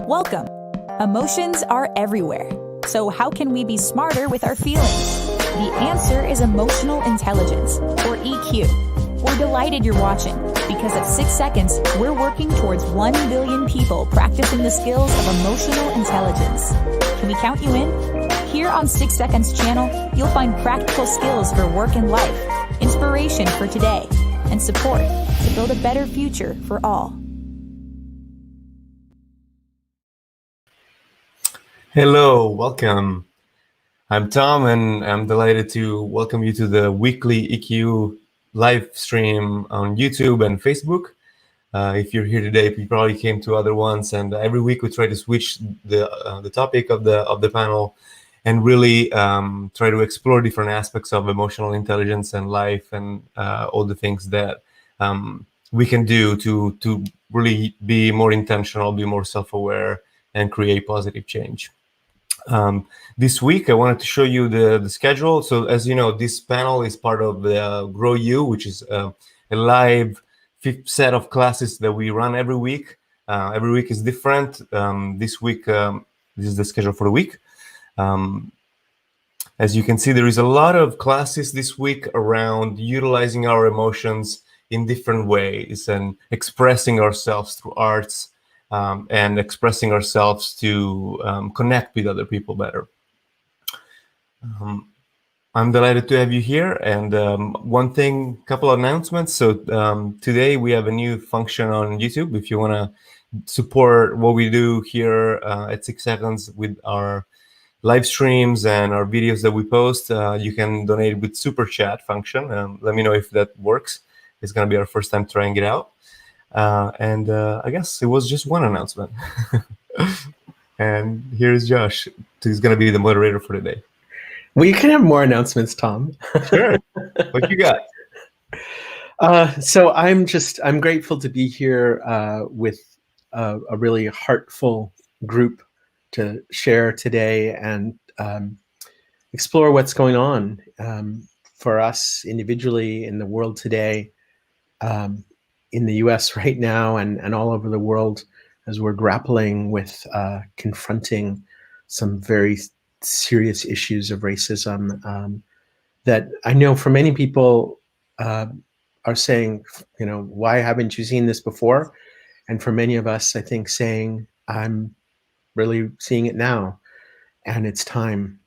Welcome! Emotions are everywhere. So how can we be smarter with our feelings? The answer is emotional intelligence, or EQ. We're delighted you're watching. Because at 6 seconds, we're working towards 1 billion people practicing the skills of emotional intelligence. Can we count you in? Here on 6 Seconds channel, you'll find practical skills for work and life, inspiration for today, and support to build a better future for all. Hello, welcome. I'm Tom, and I'm delighted to welcome you to the weekly EQ live stream on YouTube and Facebook. If you're here today, you probably came to other ones, and every week we try to switch the topic of the panel and really try to explore different aspects of emotional intelligence and life and all the things that we can do to really be more intentional, be more self-aware, and create positive change. This week, I wanted to show you the schedule. So as you know, this panel is part of the Grow You, which is a live set of classes that we run every week. Every week is different. This week, this is the schedule for the week. As you can see, there is a lot of classes this week around utilizing our emotions in different ways and expressing ourselves through arts. And expressing ourselves to connect with other people better. I'm delighted to have you here. And couple of announcements. So today we have a new function on YouTube. If you want to support what we do here at 6 Seconds with our live streams and our videos that we post, you can donate with Super Chat function. Let me know if that works. It's going to be our first time trying it out. And I guess it was just one announcement. And here's Josh. He's going to be the moderator for today. Well, you can have more announcements, Tom. Sure. What you got? So I'm grateful to be here with a really heartful group to share today and explore what's going on for us individually in the world today. In the US right now and all over the world as we're grappling with confronting some very serious issues of racism that I know for many people are saying, why haven't you seen this before? And for many of us, I think saying, I'm really seeing it now and it's time.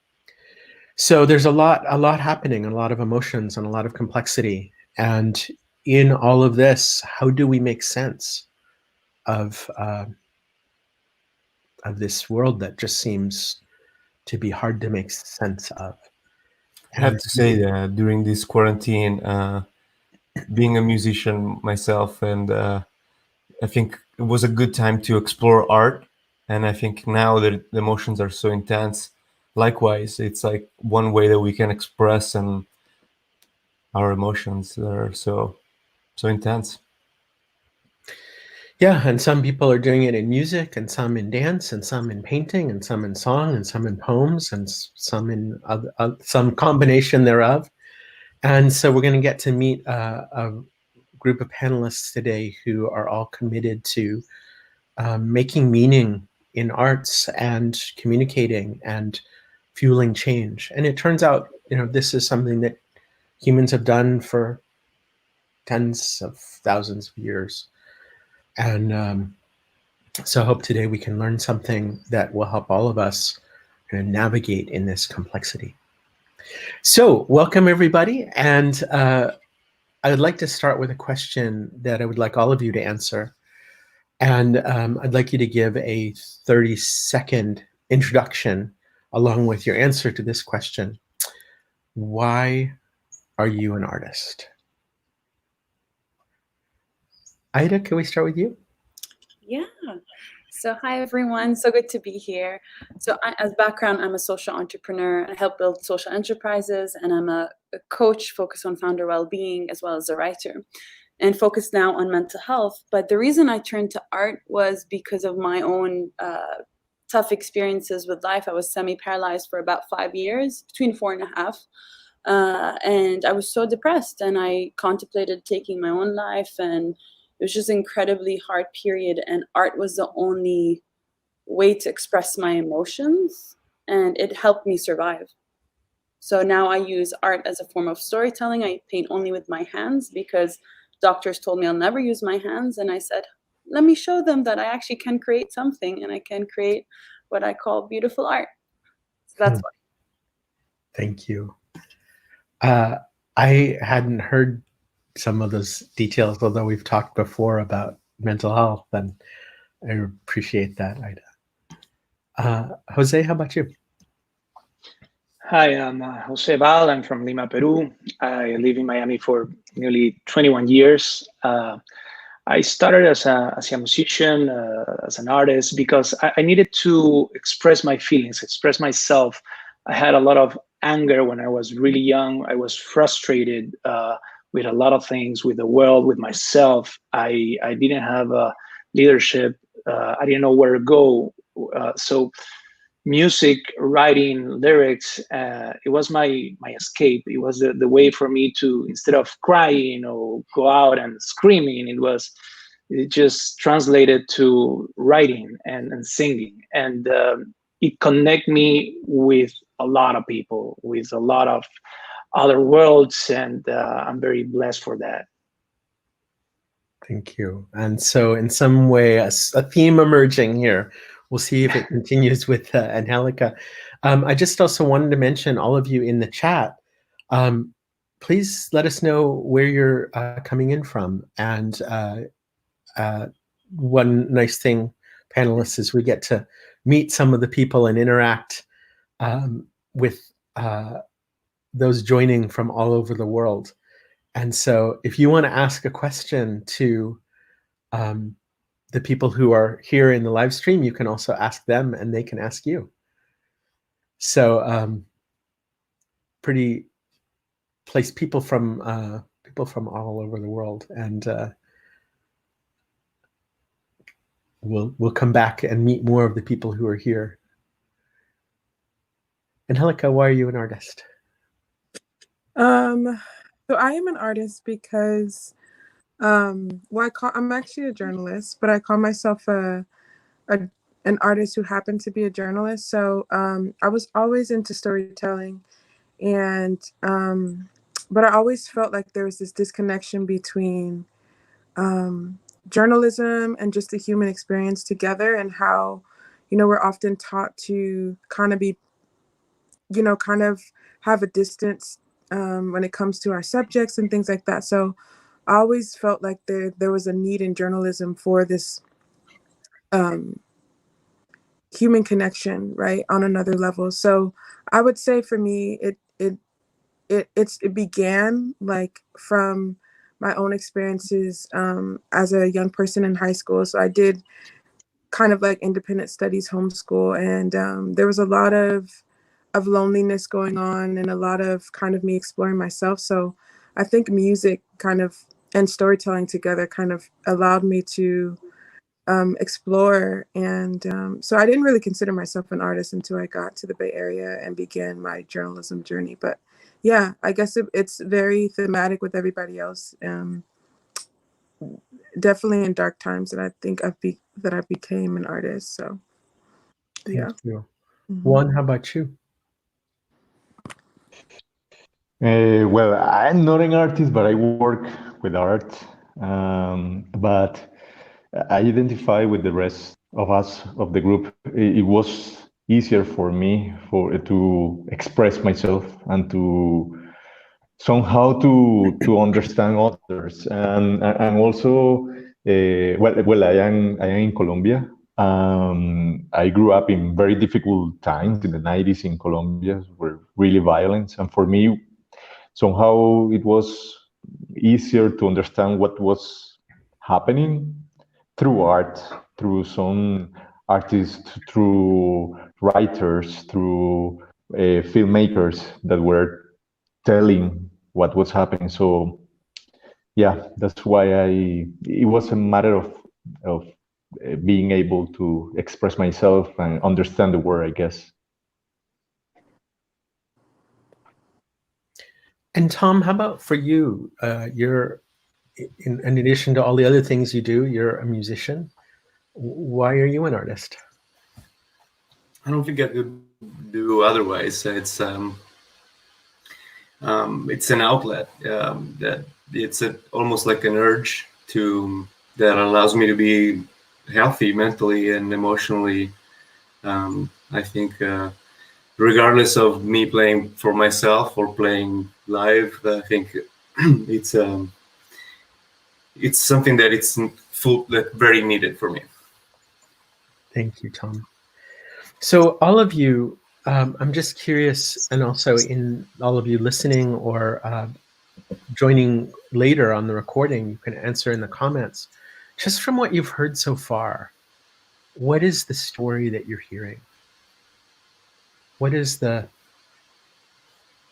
So there's a lot happening, a lot of emotions and a lot of complexity. And in all of this, how do we make sense of this world that just seems to be hard to make sense of? I have to say that during this quarantine, being a musician myself, and I think it was a good time to explore art. And I think now that the emotions are so intense, likewise, it's like one way that we can express and our emotions are so intense. Yeah, and some people are doing it in music, and some in dance, and some in painting, and some in song, and some in poems, and some in some combination thereof. And so we're going to get to meet a group of panelists today who are all committed to making meaning in arts and communicating and fueling change. And it turns out, this is something that humans have done for tens of thousands of years. And so I hope today we can learn something that will help all of us kind of navigate in this complexity. So welcome everybody. And I would like to start with a question that I would like all of you to answer. And I'd like you to give a 30-second introduction along with your answer to this question. Why are you an artist? Ida, can we start with you? Yeah. So hi, everyone. So good to be here. So as background, I'm a social entrepreneur. I help build social enterprises, and I'm a coach focused on founder well-being as well as a writer and focused now on mental health. But the reason I turned to art was because of my own tough experiences with life. I was semi-paralyzed for about 5 years, between 4.5. And I was so depressed, and I contemplated taking my own life, and it was just an incredibly hard period, and art was the only way to express my emotions, and it helped me survive. So now I use art as a form of storytelling. I paint only with my hands because doctors told me I'll never use my hands. And I said, let me show them that I actually can create something, and I can create what I call beautiful art. So that's why. Thank you. I hadn't heard some of those details, although we've talked before about mental health, and I appreciate that, Ida. Jose, how about you? Hi, I'm Jose Val. I'm from Lima, Peru. I live in Miami for nearly 21 years. I started as a musician, as an artist, because I needed to express my feelings, express myself. I had a lot of anger when I was really young. I was frustrated with a lot of things, with the world, with myself. I didn't have a leadership. I didn't know where to go. So music, writing, lyrics, it was my escape. It was the way for me to, instead of crying or go out and screaming, it just translated to writing and singing. And it connect me with a lot of people, with a lot of other worlds, and I'm very blessed for that. Thank you. And so in some way, a theme emerging here. We'll see if it continues with Angelica. I just also wanted to mention all of you in the chat. Please let us know where you're coming in from. And one nice thing, panelists, is we get to meet some of the people and interact with those joining from all over the world. And so if you want to ask a question to the people who are here in the live stream, you can also ask them and they can ask you. So pretty place people from all over the world, and we'll come back and meet more of the people who are here. Angelica, why are you an artist? So I am an artist because I'm actually a journalist, but I call myself an artist who happened to be a journalist. So I was always into storytelling, and but I always felt like there was this disconnection between journalism and just the human experience together, and how, we're often taught to kind of have a distance when it comes to our subjects and things like that. So I always felt like there was a need in journalism for this human connection, right, on another level. So I would say for me, it began like from my own experiences as a young person in high school. So I did kind of like independent studies homeschool, and there was a lot of loneliness going on, and a lot of kind of me exploring myself. So I think music kind of and storytelling together kind of allowed me to explore. And so I didn't really consider myself an artist until I got to the Bay Area and began my journalism journey. But yeah, I guess it's very thematic with everybody else. Definitely in dark times that I think that I became an artist. So yeah. Thank you. Juan, how about you? Well, I'm not an artist, but I work with art. But I identify with the rest of us, of the group. It was easier for me to express myself and to somehow to understand others. And also, well, I am in Colombia. I grew up in very difficult times in the 90s in Colombia, were really violent. And for me, somehow it was easier to understand what was happening through art, through some artists, through writers, through filmmakers that were telling what was happening. So yeah, that's why it was a matter of being able to express myself and understand the world, I guess. And Tom, how about for you? You're, in addition to all the other things you do, you're a musician. Why are you an artist? I don't think I could do otherwise. It's an outlet that it's almost like an urge that allows me to be healthy mentally and emotionally. I think regardless of me playing for myself or playing live, I think it's something that it's very needed for me. Thank you, Tom. So all of you, I'm just curious, and also in all of you listening or joining later on the recording, you can answer in the comments. Just from what you've heard so far, what is the story that you're hearing? What is the,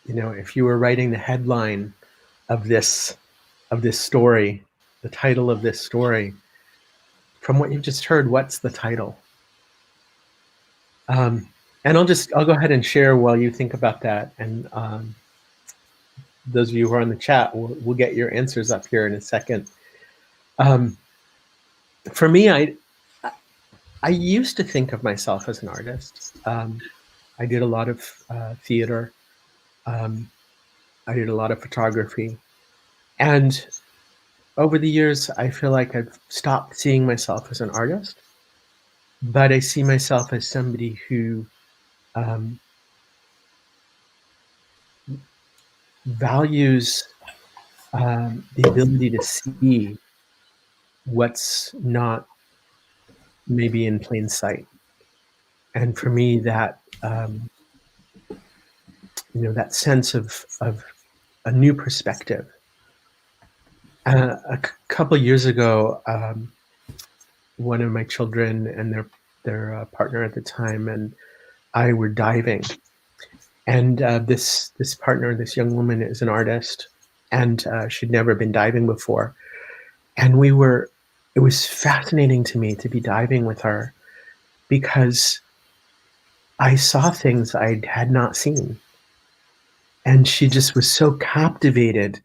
if you were writing the headline of this story, the title of this story, from what you just heard, what's the title? And I'll go ahead and share while you think about that. And those of you who are on the chat, we'll get your answers up here in a second. For me, I used to think of myself as an artist. I did a lot of theater. I did a lot of photography. And over the years, I feel like I've stopped seeing myself as an artist, but I see myself as somebody who values the ability to see what's not maybe in plain sight. And for me, that that sense of a new perspective. A couple of years ago, one of my children and their partner at the time and I were diving, and this partner, this young woman, is an artist, and she'd never been diving before, and it was fascinating to me to be diving with her because I saw things I had not seen. And she just was so captivated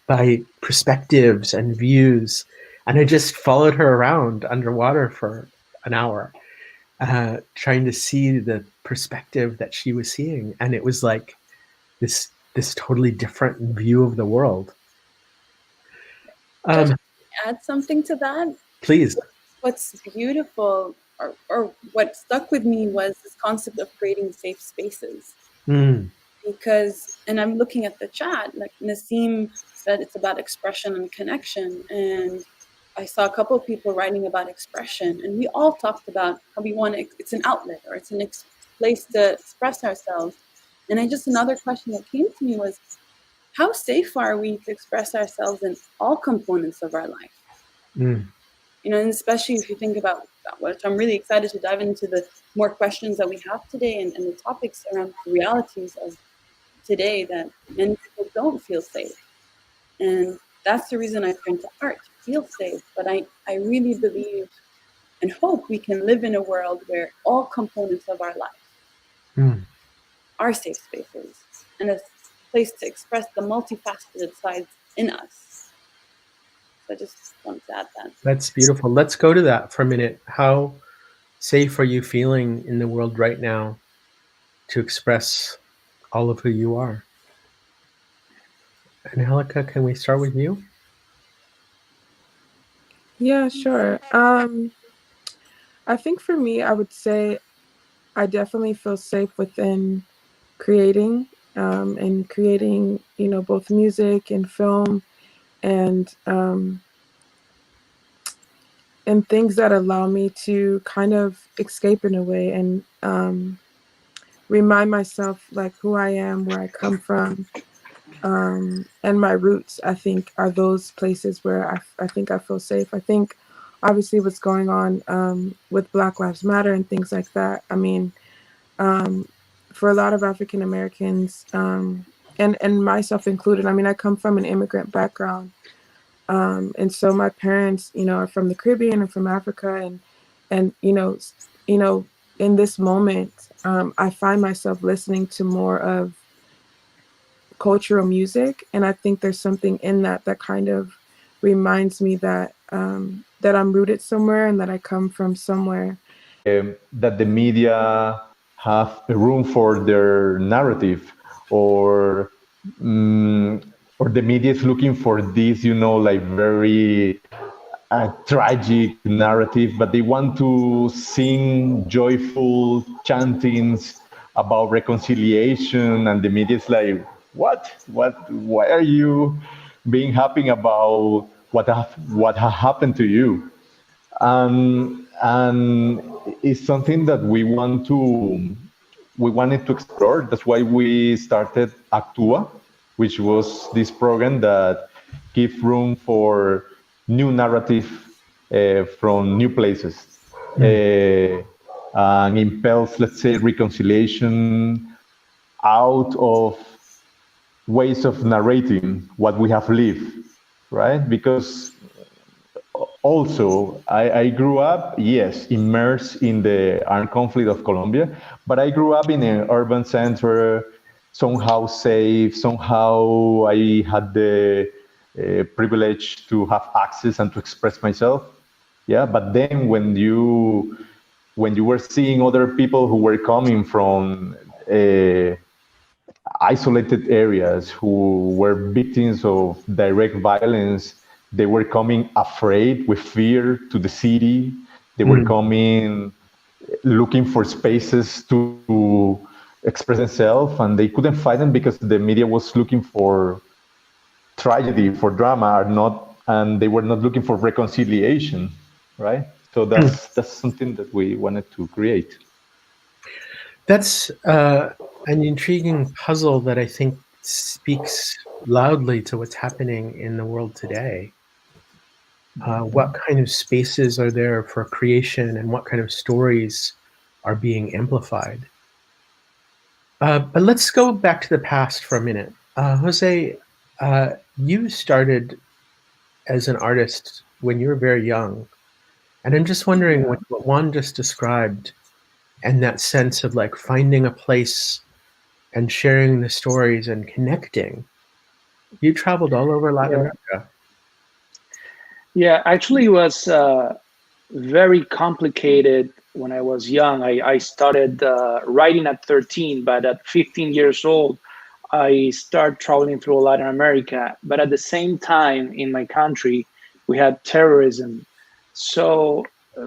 by perspectives and views. And I just followed her around underwater for an hour, trying to see the perspective that she was seeing. And it was like this totally different view of the world. Just add something to that? Please. What's beautiful or what stuck with me was this concept of creating safe spaces. Because, and I'm looking at the chat, like Nassim said, it's about expression and connection. And I saw a couple of people writing about expression, and we all talked about how we want to, it's an outlet or it's a place to express ourselves. And another question that came to me was, how safe are we to express ourselves in all components of our life? And especially if you think about which I'm really excited to dive into the more questions that we have today and the topics around the realities of today that many people don't feel safe. And that's the reason I turn to art, to feel safe. But I really believe and hope we can live in a world where all components of our life are safe spaces and a place to express the multifaceted sides in us. So I just want to add that. That's beautiful. Let's go to that for a minute. How safe are you feeling in the world right now to express all of who you are? Angelica, can we start with you? Yeah, sure. I think for me, I would say I definitely feel safe within creating and creating, both music and film and things that allow me to kind of escape in a way and remind myself like who I am, where I come from, and my roots, I think, are those places where I think I feel safe. I think obviously what's going on with Black Lives Matter and things like that. I mean, for a lot of African Americans, and myself included, I mean, I come from an immigrant background. And so my parents, are from the Caribbean and from Africa, and in this moment, I find myself listening to more of cultural music, and I think there's something in that kind of reminds me that that I'm rooted somewhere and that I come from somewhere. That the media have a room for their narrative, or or the media is looking for this, like very tragic narrative, but they want to sing joyful chantings about reconciliation, and the media is like, why are you being happy about what has happened to you? And it's something that we wanted to explore. That's why we started Actua, which was this program that gives room for new narrative from new places, and impels, let's say, reconciliation out of ways of narrating what we have lived, right? Because also, I grew up, yes, immersed in the armed conflict of Colombia, but I grew up in an urban center, somehow safe, somehow I had the privilege to have access and to express myself. Yeah, but then when you were seeing other people who were coming from isolated areas, who were victims of direct violence, they were coming afraid, with fear, to the city. They were coming looking for spaces to express themselves, and they couldn't find them because the media was looking for tragedy, for drama, and they were not looking for reconciliation, right? So that's something that we wanted to create. That's an intriguing puzzle that I think speaks loudly to what's happening in the world today. What kind of spaces are there for creation, and what kind of stories are being amplified? But let's go back to the past for a minute. Jose, you started as an artist when you were very young. And I'm just wondering, with what Juan just described, and that sense of like finding a place and sharing the stories and connecting, you traveled all over Latin America. Yeah, actually, it was very complicated when I was young. I started writing at 13, but at 15 years old, I started traveling through Latin America. But at the same time, in my country, we had terrorism. So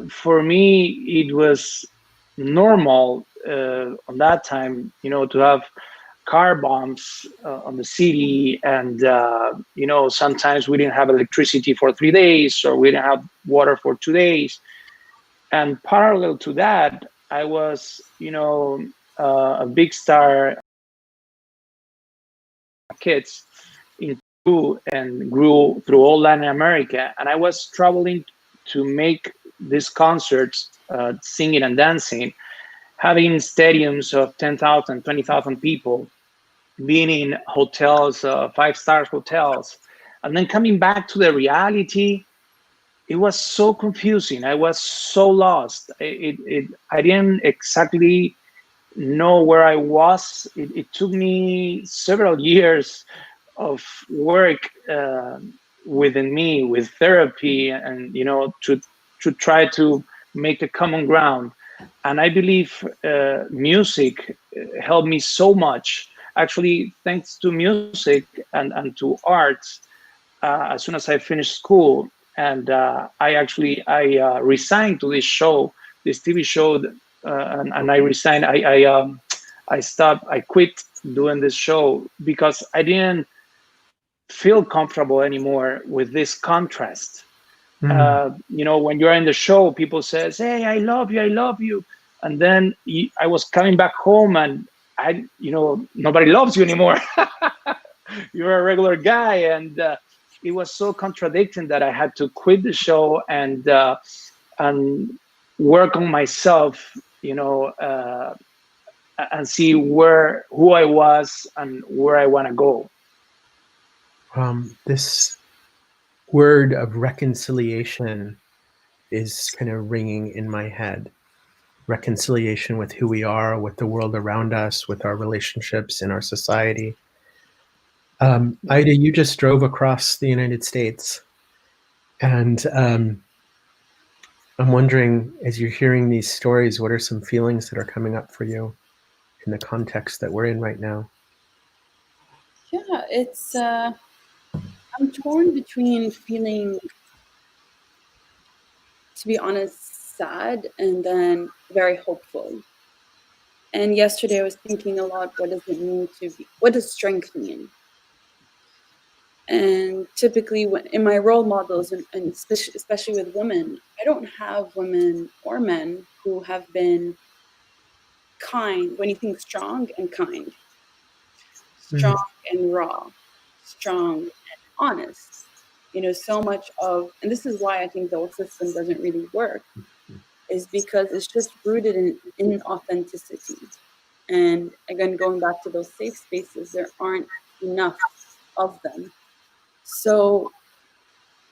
for me, it was normal on that time, to have car bombs on the city, and sometimes we didn't have electricity for 3 days, or we didn't have water for 2 days. And parallel to that, I was a big star kids in Peru and grew through all Latin America, and I was traveling to make these concerts, singing and dancing, having stadiums of 10,000, 20,000 people, being in hotels, 5-star hotels, and then coming back to the reality. It was so confusing. I was so lost. I didn't exactly know where I was. It took me several years of work within me, with therapy, and to try to make a common ground. And I believe music helped me so much. Actually, thanks to music and to arts, as soon as I finished school, and I resigned to this show, this TV show, and I resigned. I stopped. I quit doing this show because I didn't feel comfortable anymore with this contrast. When you're in the show, people says, "Hey, I love you," and then I was coming back home, and nobody loves you anymore. You're a regular guy, and it was so contradicting that I had to quit the show and work on myself, and see who I was and where I want to go. This word of reconciliation is kind of ringing in my head. Reconciliation with who we are, with the world around us, with our relationships in our society. Ida, you just drove across the United States, and I'm wondering, as you're hearing these stories, what are some feelings that are coming up for you? in the context that we're in right now? Yeah, it's I'm torn between feeling, to be honest, sad and then very hopeful. And yesterday I was thinking a lot, what does it mean to be, what does strength mean? And typically in my role models, and especially with women, I don't have women or men who have been kind, when you think strong and kind, strong and raw, strong and honest. So much of, and this is why I think the old system doesn't really work, is because it's just rooted in authenticity. And again, going back to those safe spaces, there aren't enough of them. So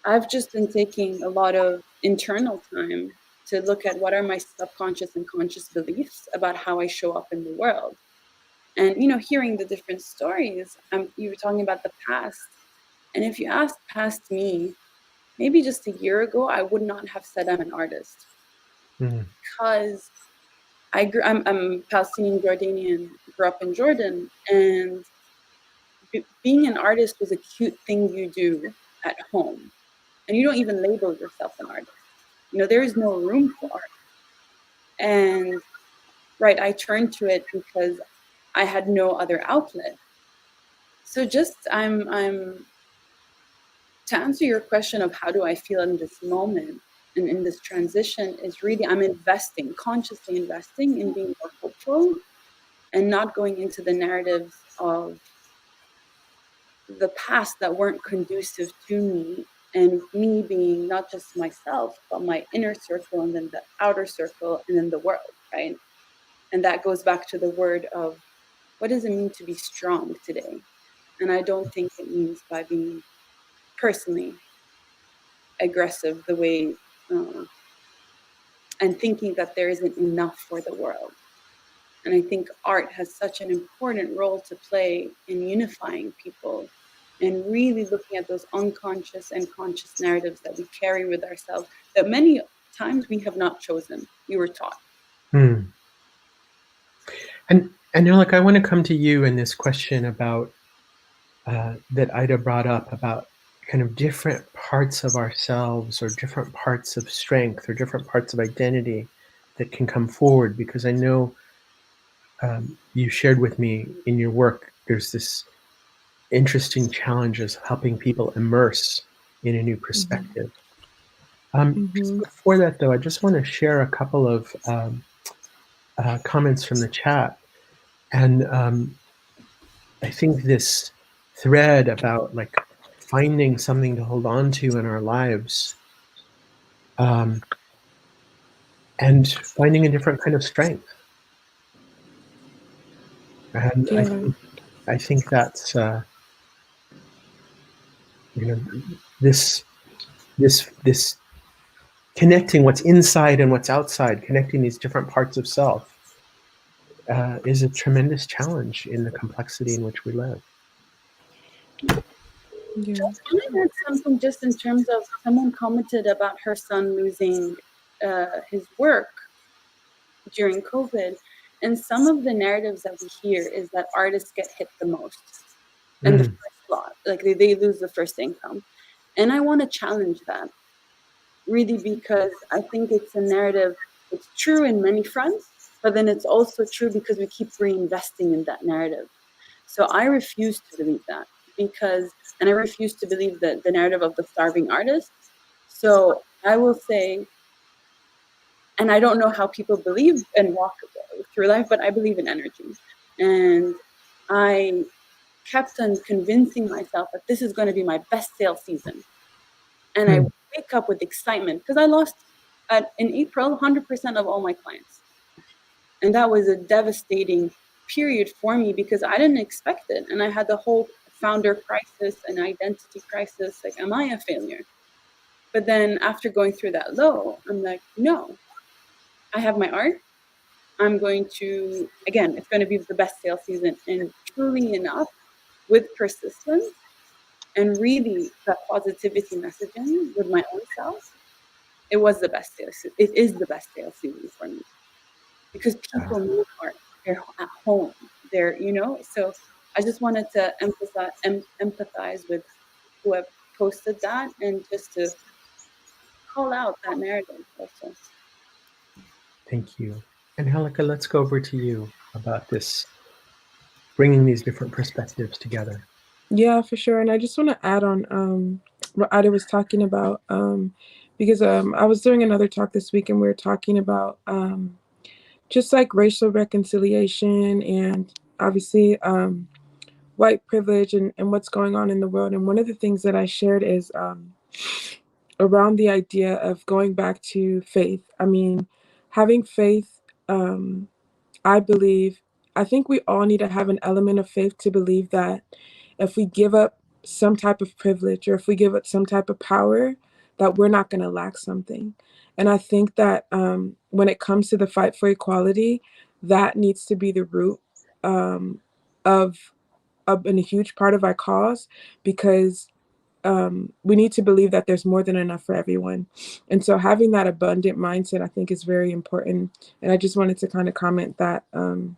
I've just been taking a lot of internal time to look at what are my subconscious and conscious beliefs about how I show up in the world. And, hearing the different stories, you were talking about the past. And if you asked past me, maybe just a year ago, I would not have said I'm an artist. Because I'm Palestinian Jordanian, grew up in Jordan, and being an artist was a cute thing you do at home. And you don't even label yourself an artist. There is no room for art. And right, I turned to it because I had no other outlet. So just I'm to answer your question of how do I feel in this moment and in this transition, is really I'm consciously investing in being more hopeful and not going into the narratives of the past that weren't conducive to me, and me being not just myself, but my inner circle and then the outer circle and then the world, right? And that goes back to the word of what does it mean to be strong today? And I don't think it means by being personally aggressive the way, and thinking that there isn't enough for the world. And I think art has such an important role to play in unifying people and really looking at those unconscious and conscious narratives that we carry with ourselves that many times we have not chosen, we were taught. And now, I want to come to you in this question about that Ida brought up about kind of different parts of ourselves or different parts of strength or different parts of identity that can come forward, because I know you shared with me in your work there's this interesting challenge of helping people immerse in a new perspective. Just before that, though, I just want to share a couple of comments from the chat. And I think this thread about finding something to hold on to in our lives, and finding a different kind of strength. And I think that's this connecting what's inside and what's outside, connecting these different parts of self, is a tremendous challenge in the complexity in which we live. Just can I add something just in terms of someone commented about her son losing his work during COVID. And some of the narratives that we hear is that artists get hit the most and the first lot, they lose the first income. And I want to challenge that, really, because I think it's a narrative, it's true in many fronts, but then it's also true because we keep reinvesting in that narrative. So I refuse to believe that, and I refuse to believe the narrative of the starving artist. So I will say, and I don't know how people believe and walk through life, but I believe in energy. And I kept on convincing myself that this is going to be my best sales season. And I wake up with excitement because I lost in April 100% of all my clients. And that was a devastating period for me because I didn't expect it. And I had the whole founder crisis and identity crisis. Am I a failure? But then after going through that low, I'm like, no, I have my art. I'm going to, again, it's going to be the best sales season. And truly enough, with persistence and really that positivity messaging with my own self, it was the best sales. It is the best sales season for me because people need art. they're at home. They're, you know, so I just wanted to empathize with whoever posted that, and just to call out that narrative also. Thank you. Angelica, let's go over to you about this, bringing these different perspectives together. Yeah, for sure. And I just want to add on what Ida was talking about, because I was doing another talk this week, and we were talking about just like racial reconciliation and obviously white privilege and what's going on in the world. And one of the things that I shared is around the idea of going back to faith. I mean, having faith, I believe, I think we all need to have an element of faith to believe that if we give up some type of privilege, or if we give up some type of power, that we're not going to lack something. And I think that when it comes to the fight for equality, that needs to be the root of and a huge part of our cause, because we need to believe that there's more than enough for everyone. And so having that abundant mindset, I think, is very important. And I just wanted to kind of comment that on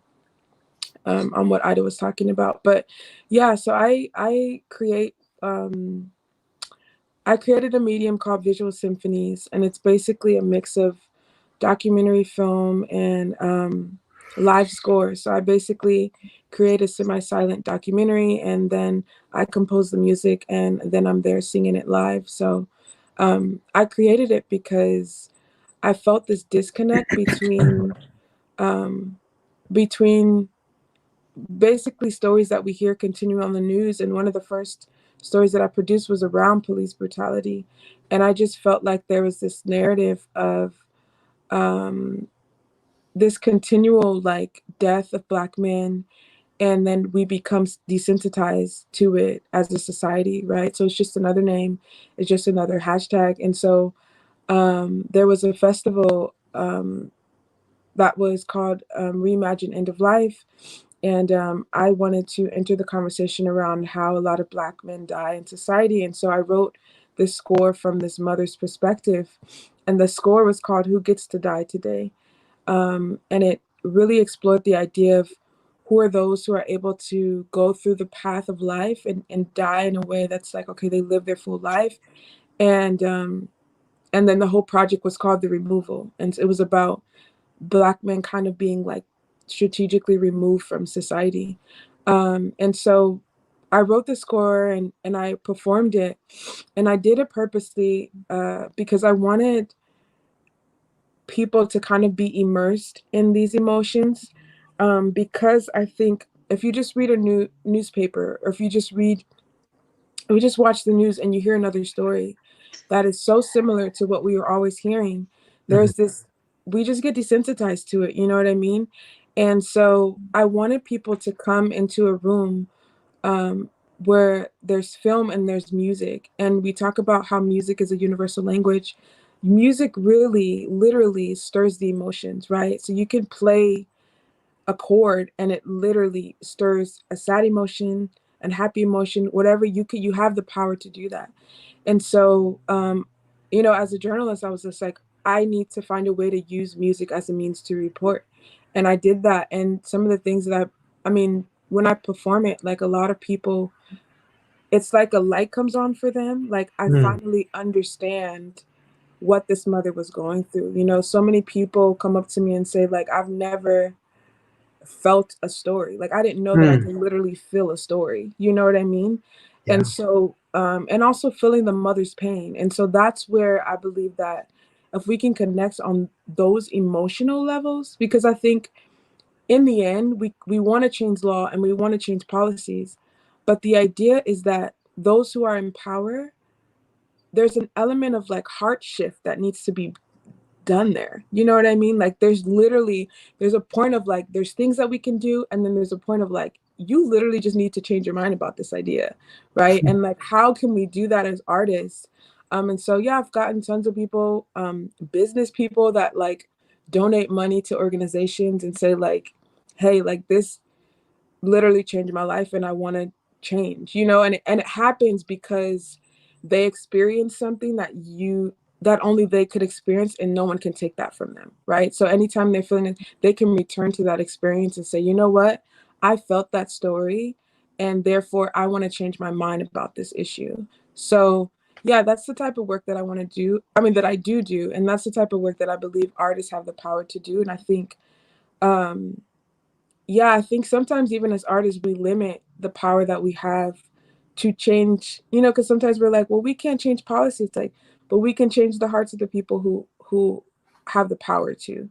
what Ida was talking about. But yeah, so I created a medium called Visual Symphonies, and it's basically a mix of documentary film and live score. So I basically create a semi-silent documentary, and then I compose the music, and then I'm there singing it live. So I created it because I felt this disconnect between basically stories that we hear continue on the news. And one of the first stories that I produced was around police brutality. And I just felt like there was this narrative of this continual like death of Black men, and then we become desensitized to it as a society, right? So it's just another name, it's just another hashtag. And so there was a festival that was called Reimagine End of Life. And I wanted to enter the conversation around how a lot of Black men die in society. And so I wrote this score from this mother's perspective. And the score was called Who Gets to Die Today? And it really explored the idea of who are those who are able to go through the path of life and die in a way that's like, okay, they live their full life. And then the whole project was called The Removal. And it was about Black men kind of being like strategically removed from society. And so I wrote the score and I performed it, and I did it purposely because I wanted people to kind of be immersed in these emotions, because I think if you just read a newspaper, or if you just watch the news and you hear another story that is so similar to what we were always hearing, there's this, we just get desensitized to it, you know what I mean? And so I wanted people to come into a room where there's film and there's music. And we talk about how music is a universal language. Music really, literally stirs the emotions, right? So you can play a chord and it literally stirs a sad emotion and happy emotion, whatever you have the power to do that. And so, as a journalist, I was just like, I need to find a way to use music as a means to report. And I did that. And some of the things that when I perform it, like a lot of people, it's like a light comes on for them. Like I finally understand what this mother was going through. So many people come up to me and say, like, I've never felt a story. Like I didn't know that I could literally feel a story. You know what I mean? Yeah. And so, and also feeling the mother's pain. And so that's where I believe that if we can connect on those emotional levels, because I think in the end, we want to change law and we want to change policies. But the idea is that those who are in power, there's an element of like heart shift that needs to be done there. You know what I mean? Like there's a point of like, there's things that we can do. And then there's a point of like, you literally just need to change your mind about this idea. Right. And like, how can we do that as artists? And so, yeah, I've gotten tons of people, business people that like donate money to organizations and say like, hey, like this literally changed my life and I want to change, and it happens because they experience something that you that only they could experience, and no one can take that from them, right? So anytime they're feeling it, they can return to that experience and say, you know what, I felt that story, and therefore I want to change my mind about this issue. So yeah, that's the type of work that I want to do. I mean, that I do, and that's the type of work that I believe artists have the power to do. And I think, yeah, I think sometimes even as artists, we limit the power that we have to change, because sometimes we're like, well, we can't change policy. It's like, but we can change the hearts of the people who have the power to,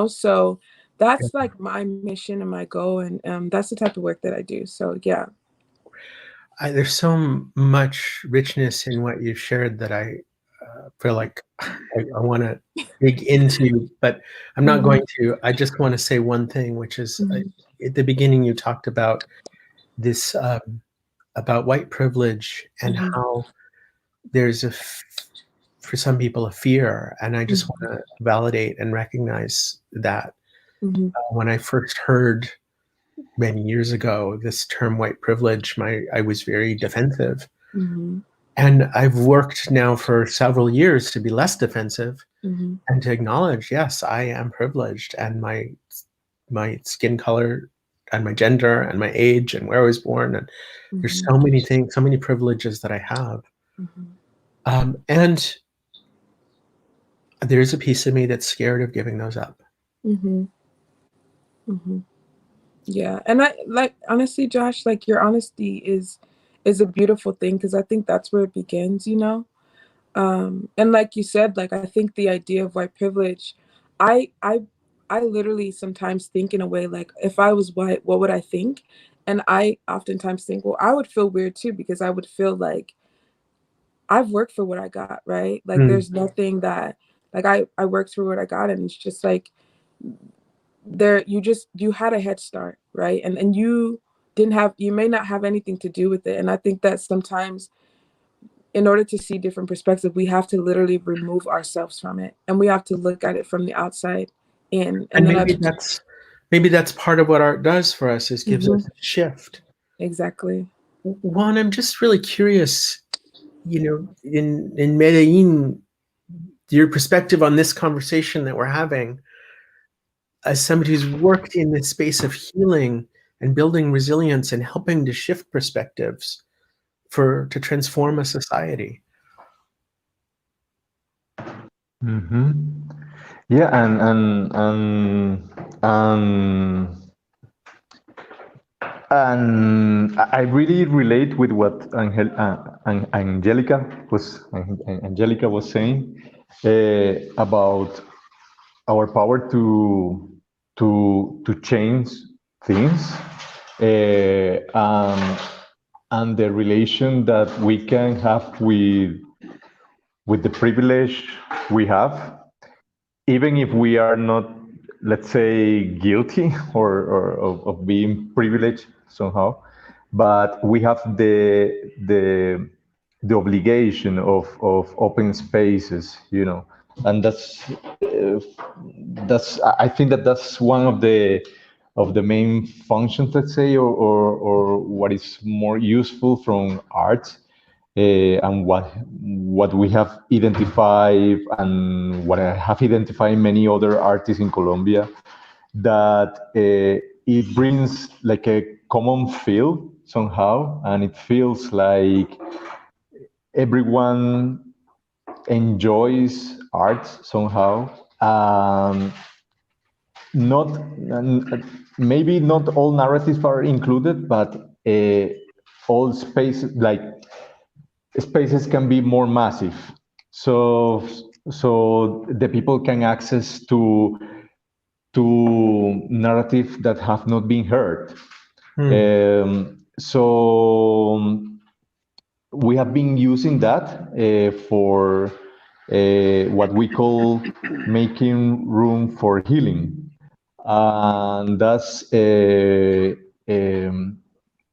so that's like my mission and my goal. And that's the type of work that I do. So yeah. There's so much richness in what you shared that I feel like I want to dig into, but I'm not going to. I just want to say one thing, which is at the beginning you talked about this, about white privilege and how there's for some people a fear, and I just want to validate and recognize that. When I first heard many years ago this term white privilege, I was very defensive. And I've worked now for several years to be less defensive and to acknowledge, yes, I am privileged, and my skin color and my gender and my age and where I was born, and there's so many things, so many privileges that I have. And there's a piece of me that's scared of giving those up. Yeah. And I like, honestly, Josh, like your honesty is a beautiful thing, because I think that's where it begins, and like you said, like I think the idea of white privilege, I literally sometimes think in a way like, if I was white, what would I think? And I oftentimes think, well, I would feel weird too, because I would feel like I've worked for what I got, right? Like there's nothing that, like I worked for what I got, and it's just like you had a head start, right? And you may not have anything to do with it. And I think that sometimes in order to see different perspective, we have to literally remove ourselves from it, and we have to look at it from the outside in. And maybe that's part of what art does for us, is gives us a shift. Exactly. Juan, I'm just really curious, in Medellin, your perspective on this conversation that we're having, as somebody who's worked in this space of healing and building resilience and helping to shift perspectives to transform a society. Yeah, and I really relate with what Angelica was saying about our power to change things, and the relation that we can have with the privilege we have, even if we are not, let's say, guilty or of being privileged somehow, but we have the obligation of open spaces, and that's I think that's one of the main functions, let's say, or what is more useful from art, and what we have identified, and what I have identified many other artists in Colombia, that it brings like a common feel somehow, and it feels like everyone enjoys art somehow. Maybe not all narratives are included, but all spaces, like spaces, can be more massive, so the people can access to narratives that have not been heard. So we have been using that for what we call making room for healing, and that's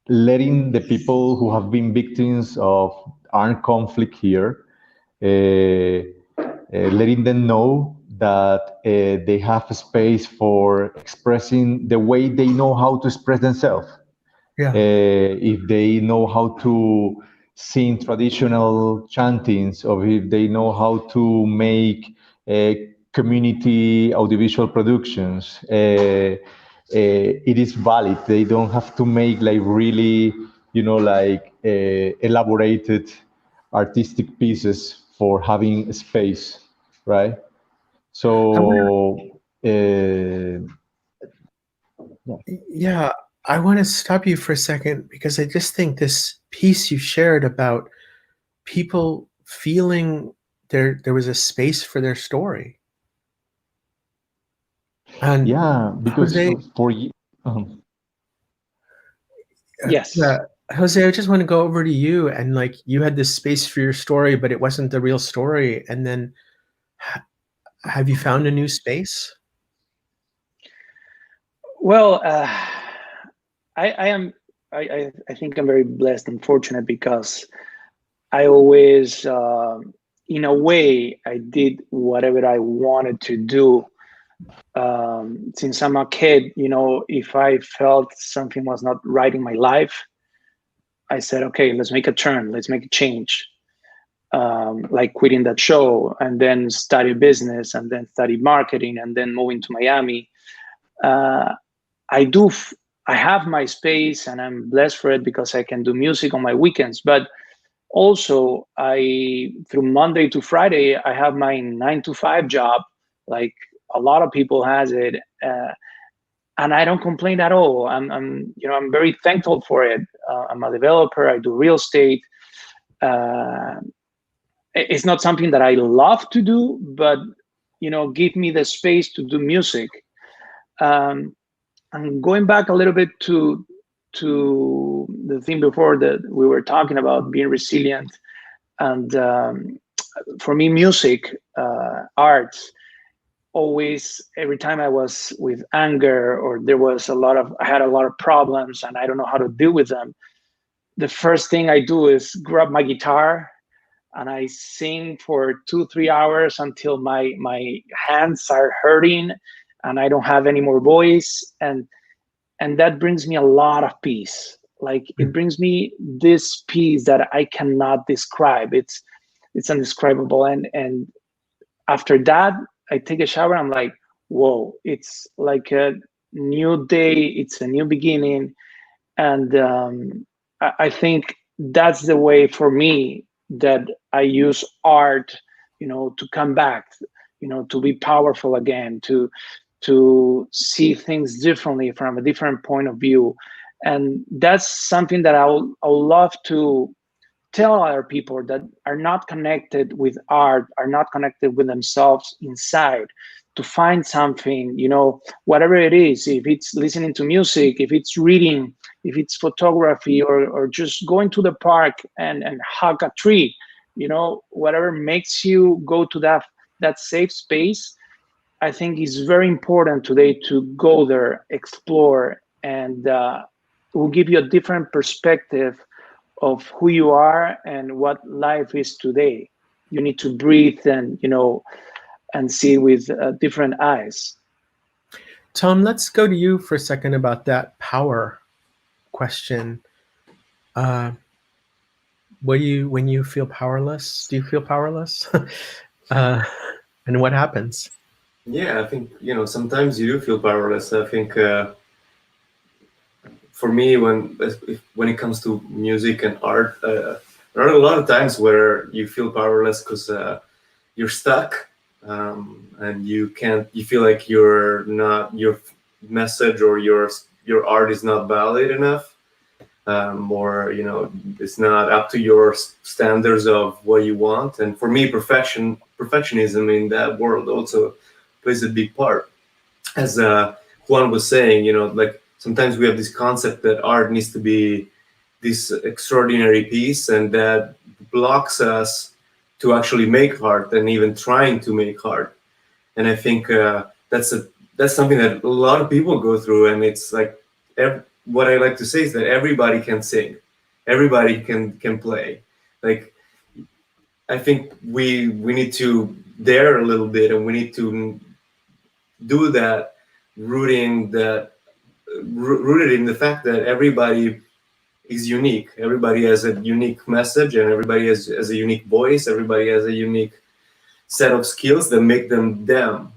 letting the people who have been victims of armed conflict here, letting them know that they have a space for expressing the way they know how to express themselves. If they know how to sing traditional chantings, or if they know how to make community audiovisual productions, it is valid. They don't have to make like really, like elaborated artistic pieces for having space, right? So, Yeah, I want to stop you for a second because I just think this piece you shared about people feeling there was a space for their story. And yeah, because Jose, Yes. Jose, I just want to go over to you, and like you had this space for your story, but it wasn't the real story. And then have you found a new space? Well, I think I'm very blessed and fortunate because I always, in a way, I did whatever I wanted to do. Since I'm a kid, if I felt something was not right in my life, I said, okay, let's make a turn, let's make a change. Like quitting that show and then study business and then study marketing and then moving to Miami. I have my space and I'm blessed for it because I can do music on my weekends. But also, through Monday to Friday, I have my 9 to 5 job, like a lot of people has it, and I don't complain at all. I'm very thankful for it. I'm a developer. I do real estate. It's not something that I love to do, but give me the space to do music. And going back a little bit to the thing before that we were talking about being resilient, and for me, music, art, always every time I was with anger or I had a lot of problems and I don't know how to deal with them, the first thing I do is grab my guitar and I sing for 2-3 hours until my hands are hurting and I don't have any more voice, and that brings me a lot of peace. Like it brings me this peace that I cannot describe. It's indescribable. And after that, I take a shower. I'm like, whoa! It's like a new day. It's a new beginning, and I think that's the way for me that I use art, to come back, to be powerful again, to see things differently from a different point of view. And that's something that I'll love to tell other people that are not connected with art, are not connected with themselves inside, to find something, whatever it is, if it's listening to music, if it's reading, if it's photography, or just going to the park and hug a tree, whatever makes you go to that safe space. I think it's very important today to go there, explore, and it will give you a different perspective of who you are and what life is today. You need to breathe and see with different eyes. Tom, let's go to you for a second about that power question. When you feel powerless, do you feel powerless? And what happens? Yeah, I think sometimes you do feel powerless. I think for me, when it comes to music and art, there are a lot of times where you feel powerless because you're stuck, and you feel like your message or your art is not valid enough, or it's not up to your standards of what you want. And for me, perfectionism in that world also plays a big part. As Juan was saying, like sometimes we have this concept that art needs to be this extraordinary piece, and that blocks us to actually make art and even trying to make art. And I think that's something that a lot of people go through. And it's like what I like to say is that everybody can sing, everybody can play. Like I think we need to dare a little bit, and we need to do that, rooted in the fact that everybody is unique. Everybody has a unique message, and everybody has a unique voice. Everybody has a unique set of skills that make them them.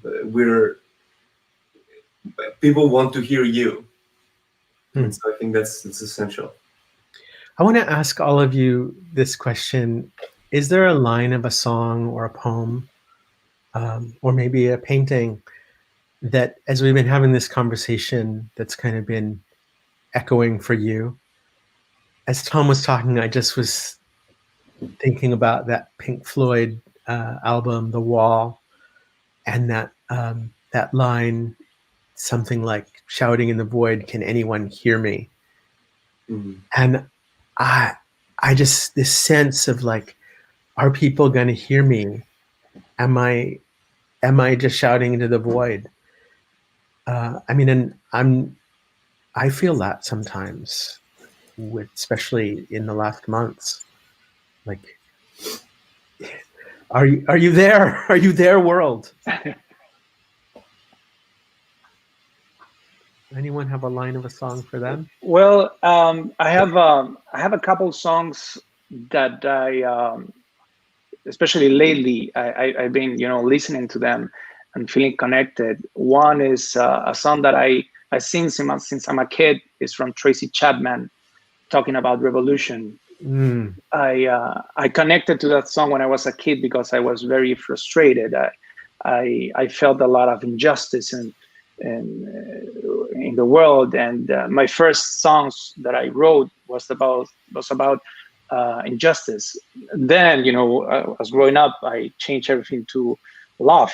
People want to hear you, and so I think that's essential. I want to ask all of you this question. Is there a line of a song or a poem, or maybe a painting, that as we've been having this conversation, that's kind of been echoing for you? As Tom was talking, I just was thinking about that Pink Floyd album, The Wall, and that line, something like shouting in the void, "Can anyone hear me?" And I just, this sense of like, are people going to hear me? Am I just shouting into the void? I mean, and I feel that sometimes, especially in the last months. Like, are you there? Are you there, world? Anyone have a line of a song for them? Well, I have a couple songs that I, especially lately, I've been listening to them and feeling connected. One is a song that I sing since I'm a kid. It's from Tracy Chapman, talking about revolution. I connected to that song when I was a kid because I was very frustrated. I felt a lot of injustice in the world, and my first songs that I wrote was about injustice. Then, as growing up, I changed everything to love.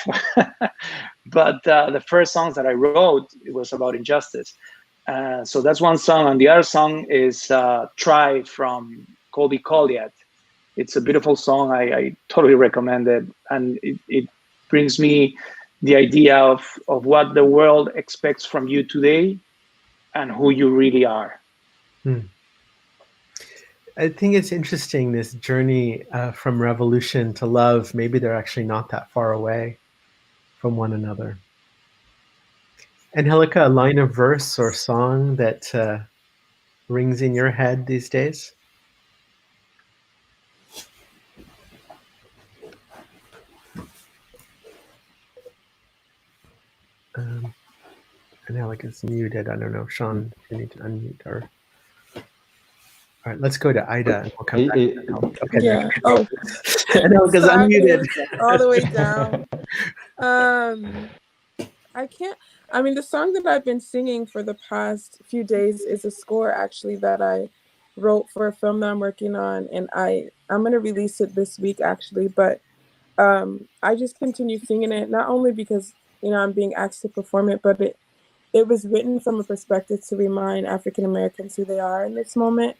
But the first songs that I wrote, it was about injustice. So that's one song. And the other song is "Try" from Colby Collier. It's a beautiful song. I totally recommend it, and it brings me the idea of what the world expects from you today and who you really are. I think it's interesting, this journey from revolution to love. Maybe they're actually not that far away from one another. Angelica, a line of verse or song that rings in your head these days? Angelica's muted. I don't know, Sean, if you need to unmute her. All right, let's go to Ida, and we'll come back. Okay. Yeah. Oh, Angelica's unmuted. All the way down. I can't. I mean, the song that I've been singing for the past few days is a score actually that I wrote for a film that I'm working on, and I'm gonna release it this week actually. But I just continue singing it, not only because I'm being asked to perform it, but it was written from a perspective to remind African Americans who they are in this moment.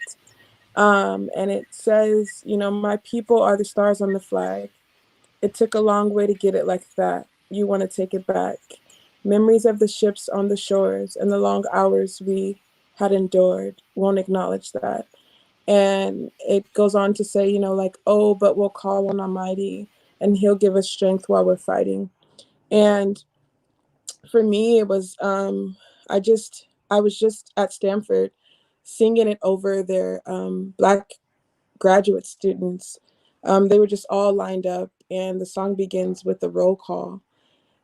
And it says, my people are the stars on the flag. It took a long way to get it like that. You want to take it back. Memories of the ships on the shores and the long hours we had endured won't acknowledge that. And it goes on to say, oh, but we'll call on Almighty and he'll give us strength while we're fighting. And for me, it was, I was just at Stanford singing it over their Black graduate students. They were just all lined up, and the song begins with the roll call.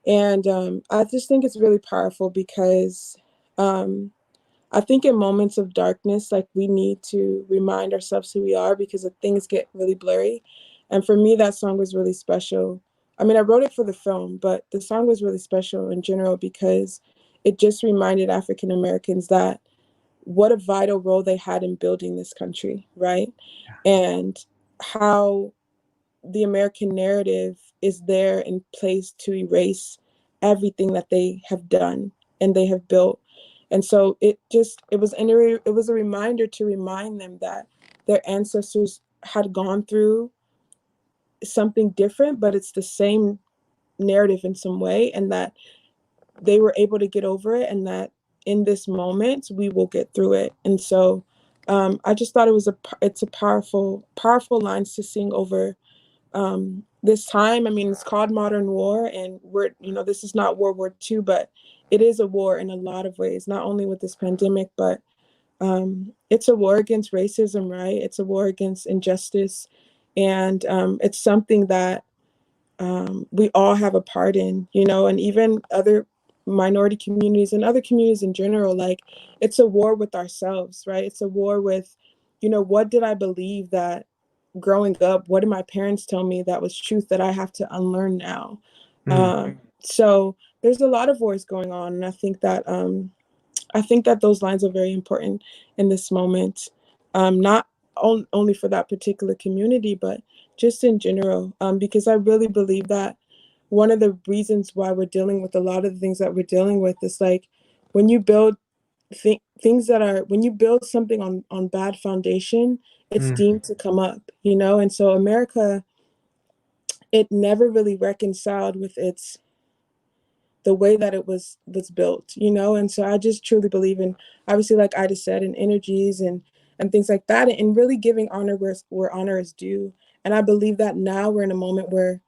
And I just think it's really powerful because I think in moments of darkness, like, we need to remind ourselves who we are because things get really blurry. And for me, that song was really special. I mean, I wrote it for the film, but the song was really special in general because it just reminded African Americans that what a vital role they had in building this country, right? And how the American narrative is there in place to erase everything that they have done and they have built. And so it was a reminder to remind them that their ancestors had gone through something different, but it's the same narrative in some way, and that they were able to get over it, and that in this moment we will get through it. And so I just thought it's a powerful lines to sing over this time. I mean, it's called modern war, and this is not World War II, but it is a war in a lot of ways, not only with this pandemic, but it's a war against racism, right? It's a war against injustice. And it's something that we all have a part in, you know, and even other minority communities and other communities in general. Like, it's a war with ourselves, right? It's a war with, you know, what did I believe that growing up? What did my parents tell me that was truth that I have to unlearn now? So there's a lot of wars going on, and I think that those lines are very important in this moment, not only for that particular community, but just in general, because I really believe that one of the reasons why we're dealing with a lot of the things that we're dealing with is like when you build when you build something on bad foundation, it's deemed to come up, you know? And so America, it never really reconciled with the way that it was built, you know? And so I just truly believe in, obviously, like Ida said, in energies and things like that, and really giving honor where honor is due. And I believe that now we're in a moment where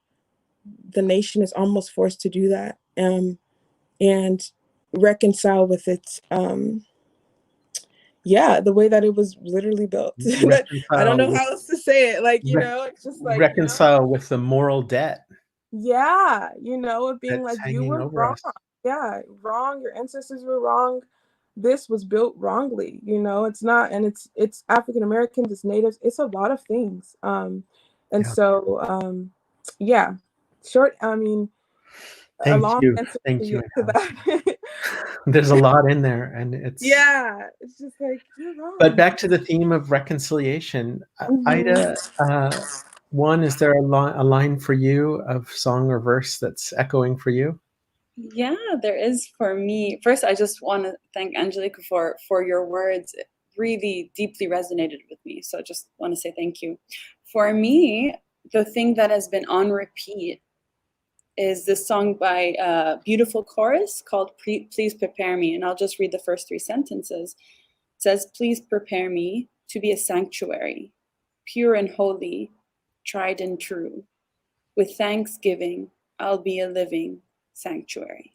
the nation is almost forced to do that, and reconcile with its the way that it was literally built. I don't know how else to say it. Like, you know, it's just like reconcile with the moral debt. Yeah, you know, of being That's like, you hanging were over wrong. us. Yeah, wrong. Your ancestors were wrong. This was built wrongly, you know. It's not, and it's African Americans, it's natives, it's a lot of things. Yeah. Short, I mean, a Thank long you. answer Thank to you. that. There's a lot in there, and it's it's just like, you're wrong. But back to the theme of reconciliation, Ida. One, is there a line for you of song or verse that's echoing for you? Yeah, there is for me. First, I just want to thank Angelica for your words. It really deeply resonated with me. So I just want to say thank you. For me, the thing that has been on repeat is this song by Beautiful Chorus called Please Prepare Me. And I'll just read the first 3 sentences. It says, please prepare me to be a sanctuary, pure and holy, tried and true. With thanksgiving, I'll be a living sanctuary.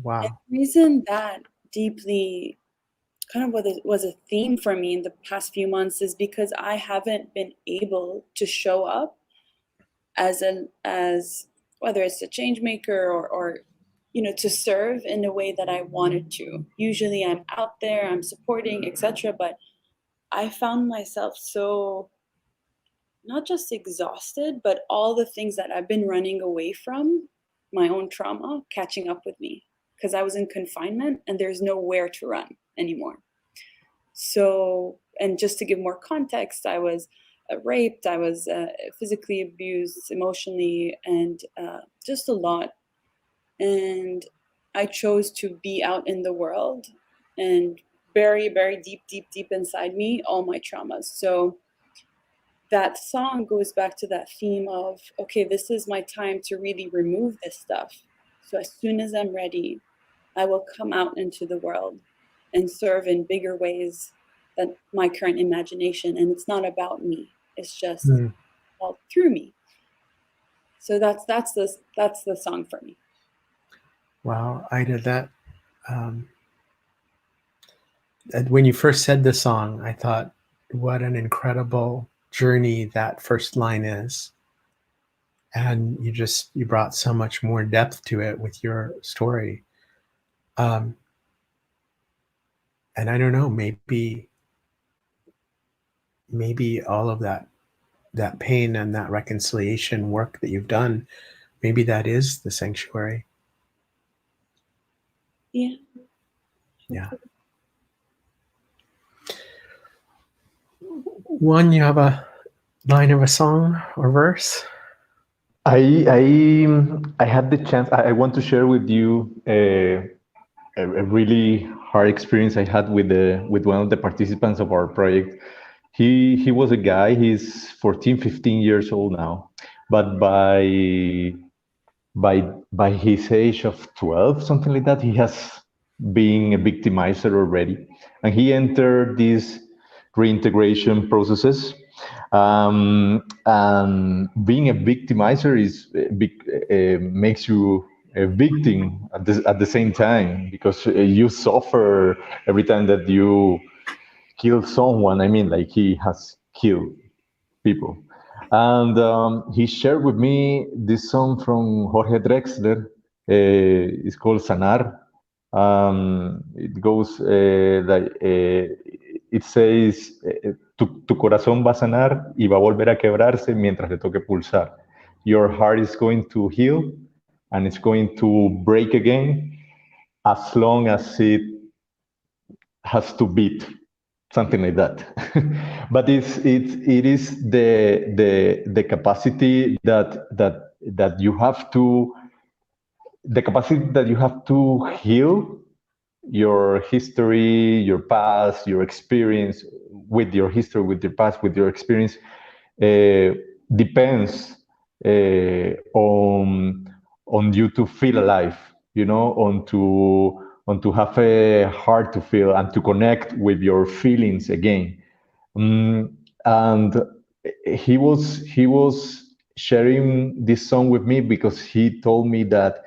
Wow. And the reason that deeply kind of was a theme for me in the past few months is because I haven't been able to show up as whether it's a change maker or you know, to serve in a way that I wanted to. Usually I'm out there, I'm supporting, etc. But I found myself so not just exhausted, but all the things that I've been running away from, my own trauma, catching up with me because I was in confinement and there's nowhere to run anymore. So, and just to give more context, I was raped, I was physically abused, emotionally, and just a lot. And I chose to be out in the world and very, very deep inside me, all my traumas. So that song goes back to that theme of, okay, this is my time to really remove this stuff. So as soon as I'm ready, I will come out into the world and serve in bigger ways than my current imagination. And it's not about me. It's just all through me. So that's the song for me. Wow, Ida, that when you first said the song, I thought, what an incredible journey that first line is. And you brought so much more depth to it with your story. And I don't know, maybe all of that pain and that reconciliation work that you've done, maybe that is the sanctuary. Yeah. Yeah. One, you have a line of a song or verse? I had the chance. I want to share with you a really hard experience I had with one of the participants of our project. He was a guy. He's 14, 15 years old now, but by his age of 12, something like that, he has been a victimizer already, and he entered these reintegration processes. And being a victimizer makes you a victim at the same time, because you suffer every time that you kill someone. I mean, like he has killed people. And he shared with me this song from Jorge Drexler. It's called Sanar. It goes it says, tu corazón va a sanar y va a volver a quebrarse mientras le toque pulsar. Your heart is going to heal and it's going to break again as long as it has to beat, something like that. But it is the capacity that you have to, the capacity that you have to heal your history, your past, your experience with your history, with your past, with your experience, depends on you to feel alive, you know, on to have a heart to feel and to connect with your feelings again. And he was sharing this song with me because he told me that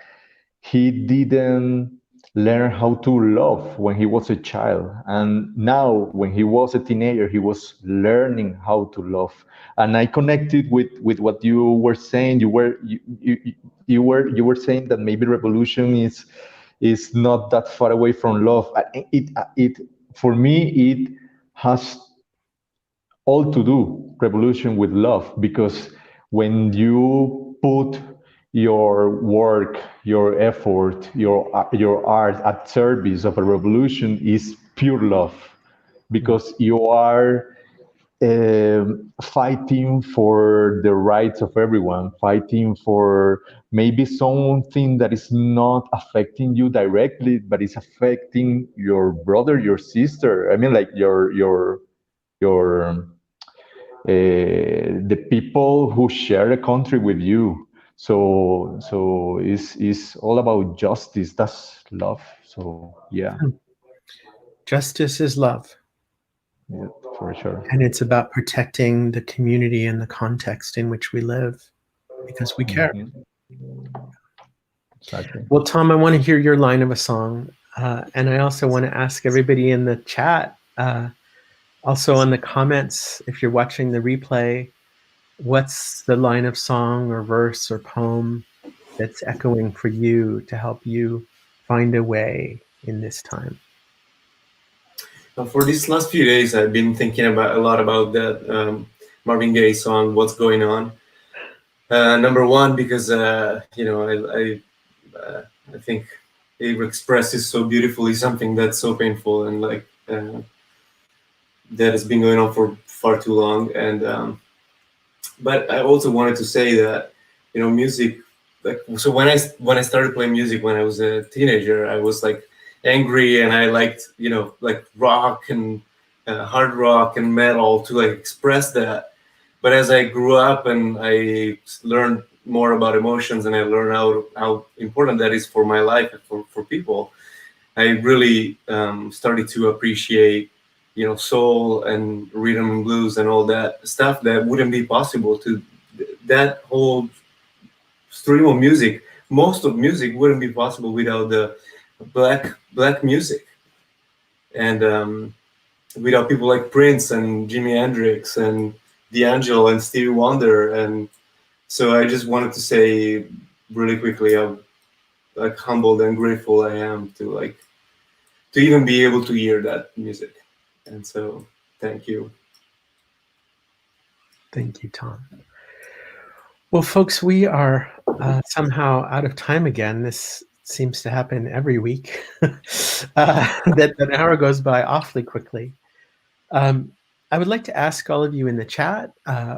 he didn't learn how to love when he was a child, and now when he was a teenager he was learning how to love. And I connected with what you were saying. You were saying that maybe revolution is not that far away from love. It for me it has all to do, revolution, with love, because when you put your work, your effort, your art at service of a revolution, is pure love, because you are fighting for the rights of everyone, fighting for maybe something that is not affecting you directly, but is affecting your brother, your sister. I mean, like your the people who share a country with you. So it's all about justice. That's love. So yeah, Justice is love. yeah, for sure. And it's about protecting the community and the context in which we live because we care. Exactly. Well, Tom, I want to hear your line of a song. And I also want to ask everybody in the chat, also on the comments, if you're watching the replay, what's the line of song or verse or poem that's echoing for you to help you find a way in this time? For these last few days, I've been thinking a lot about that Marvin Gaye song, "What's Going On." Number one, because I think it expresses so beautifully something that's so painful and like that has been going on for far too long. And but I also wanted to say that music, like, so when I started playing music when I was a teenager, I was like angry and I liked like rock and hard rock and metal to like express that. But as I grew up and I learned more about emotions and I learned how important that is for my life and for people, I really started to appreciate soul and rhythm and blues and all that stuff that wouldn't be possible to that whole stream of music. Most of music wouldn't be possible without the black music, and without people like Prince and Jimi Hendrix and D'Angelo and Stevie Wonder. And so I just wanted to say really quickly how like humbled and grateful I am to even be able to hear that music. And so thank you. Thank you, Tom. Well, folks, we are somehow out of time again. This seems to happen every week. That an hour goes by awfully quickly. I would like to ask all of you in the chat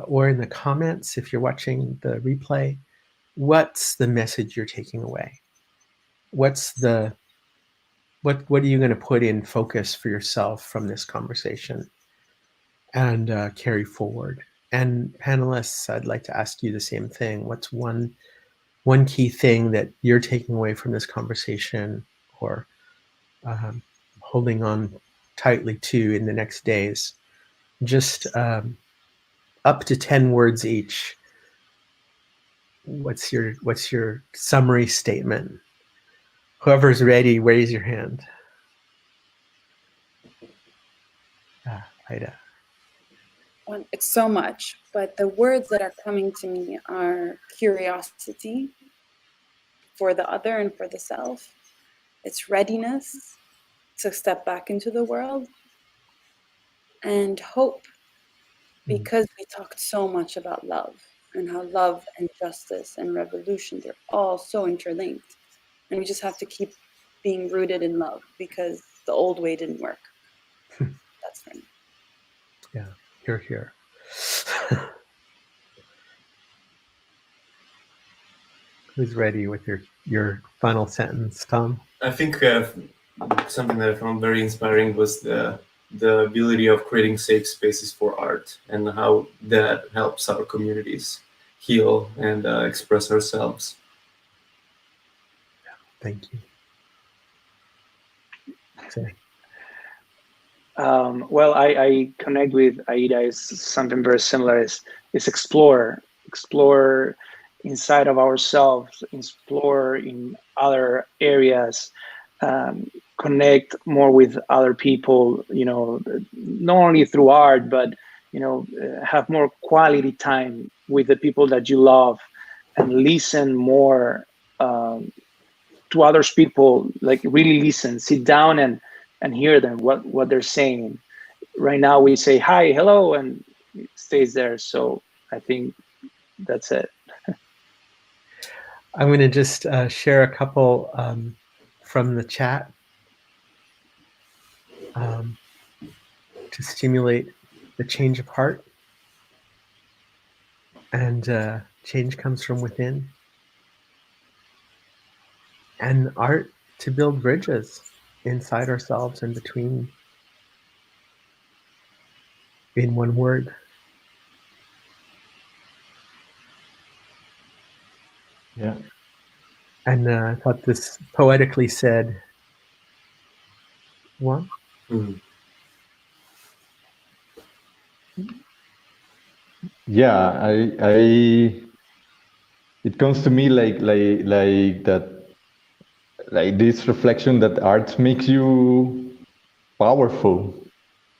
or in the comments, if you're watching the replay, what's the message you're taking away? What are you going to put in focus for yourself from this conversation and carry forward? And panelists, I'd like to ask you the same thing. What's one key thing that you're taking away from this conversation or holding on tightly to in the next days? Just up to 10 words each. what's your summary statement? Whoever's ready, raise your hand. Ida. Well, it's so much, but the words that are coming to me are curiosity for the other and for the self. It's readiness to step back into the world, and hope, because we talked so much about love and how love and justice and revolution, they're all so interlinked. And we just have to keep being rooted in love because the old way didn't work. That's for me. Yeah, here. Who's ready with your final sentence, Tom? I think something that I found very inspiring was the ability of creating safe spaces for art and how that helps our communities heal and express ourselves. Thank you. Sorry. Well, I connect with Aida. Is something very similar. Is explore inside of ourselves, explore in other areas, connect more with other people. Not only through art, but have more quality time with the people that you love, and listen more to others people. Like really listen, sit down and hear them, what they're saying. Right now we say hi, hello, and it stays there. So I think that's it. I'm going to just share a couple from the chat to stimulate the change of heart. And change comes from within. And art to build bridges inside ourselves and between, in one word. Yeah. And I thought this poetically said, what? Mm. Yeah, it comes to me like that, like this reflection that art makes you powerful.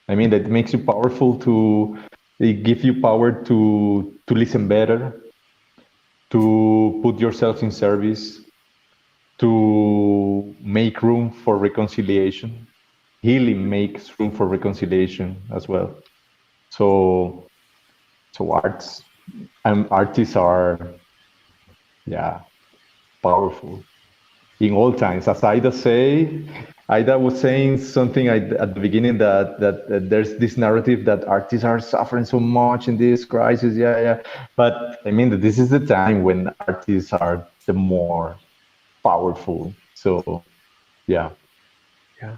I mean, that makes you powerful it gives you power to listen better, to put yourself in service, to make room for reconciliation. Healing makes room for reconciliation as well. So artists are, yeah, powerful in all times. As Ida was saying something at the beginning that there's this narrative that artists are suffering so much in this crisis. Yeah. But I mean, this is the time when artists are the more powerful. So, yeah. Yeah.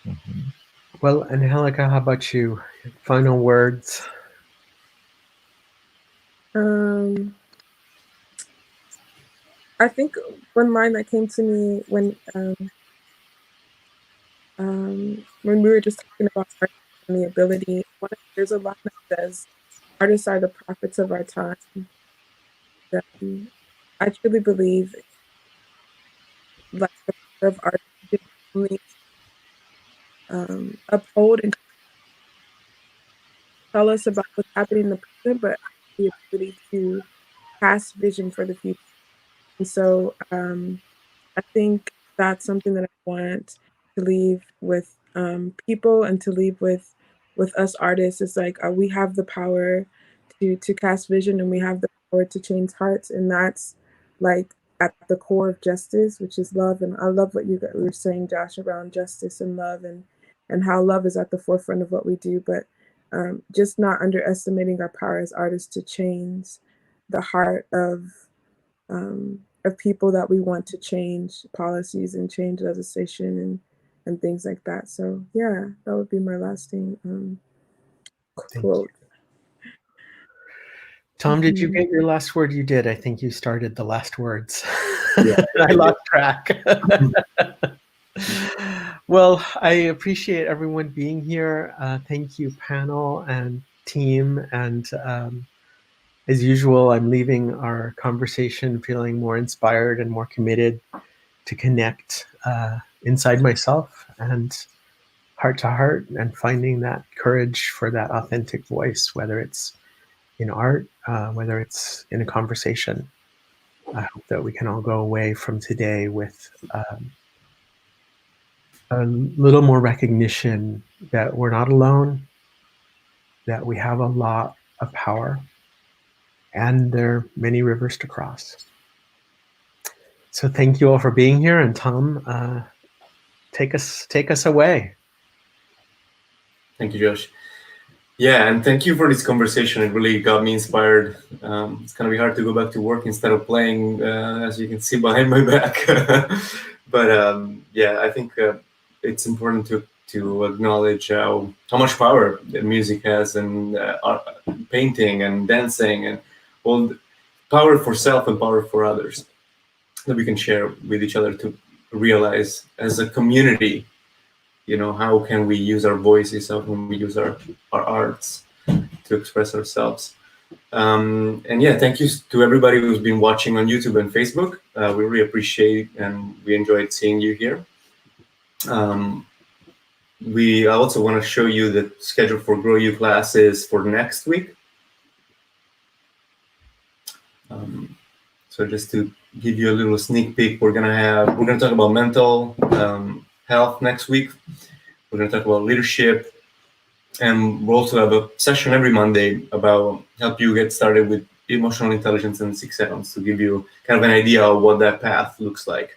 Mm-hmm. Well, Angelica, how about you? Final words. I think one line that came to me when we were just talking about art and the ability, there's a line that says, "Artists are the prophets of our time." I truly believe, like, the power of art can only uphold and tell us about what's happening in the present, but the ability to cast vision for the future. And so I think that's something that I want to leave with people and to leave with us artists. Is like we have the power to cast vision, and we have the power to change hearts, and that's like at the core of justice, which is love. And I love what you were saying, Josh, around justice and love, and how love is at the forefront of what we do, but just not underestimating our power as artists to change the heart of people that we want to change policies and change legislation and things like that. So yeah, that would be my lasting quote. Tom, did you get your last word? You did. I think you started the last words. Yeah. I lost track. Well, I appreciate everyone being here. Thank you, panel and team, and As usual, I'm leaving our conversation feeling more inspired and more committed to connect inside myself and heart to heart, and finding that courage for that authentic voice, whether it's in art, whether it's in a conversation. I hope that we can all go away from today with a little more recognition that we're not alone, that we have a lot of power, and there are many rivers to cross. So thank you all for being here, and Tom, take us away. Thank you, Josh. Yeah, and thank you for this conversation. It really got me inspired. It's gonna be hard to go back to work instead of playing, as you can see behind my back. But yeah, I think it's important to acknowledge how much power music has, and painting and dancing, and all the power for self and power for others that we can share with each other to realize as a community. How can we use our voices, how can we use our arts to express ourselves. And yeah, thank you to everybody who's been watching on YouTube and Facebook. We really appreciate and we enjoyed seeing you here. I also want to show you the schedule for Grow You classes for next week. So just to give you a little sneak peek, we're gonna talk about mental health next week. We're going to talk about leadership, and we'll also have a session every Monday about help you get started with emotional intelligence in 6 seconds, to give you kind of an idea of what that path looks like.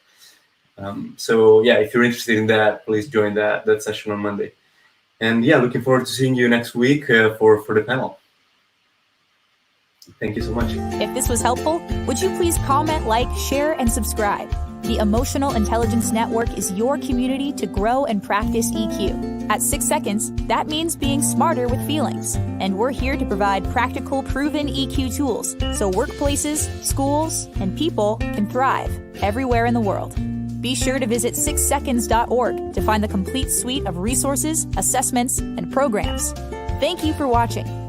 So yeah, if you're interested in that, please join that session on Monday. And yeah, looking forward to seeing you next week for the panel. Thank you so much. If this was helpful, would you please comment, like, share, and subscribe? The Emotional Intelligence Network is your community to grow and practice EQ. At 6 seconds, that means being smarter with feelings. And we're here to provide practical, proven EQ tools so workplaces, schools, and people can thrive everywhere in the world. Be sure to visit 6seconds.org to find the complete suite of resources, assessments, and programs. Thank you for watching.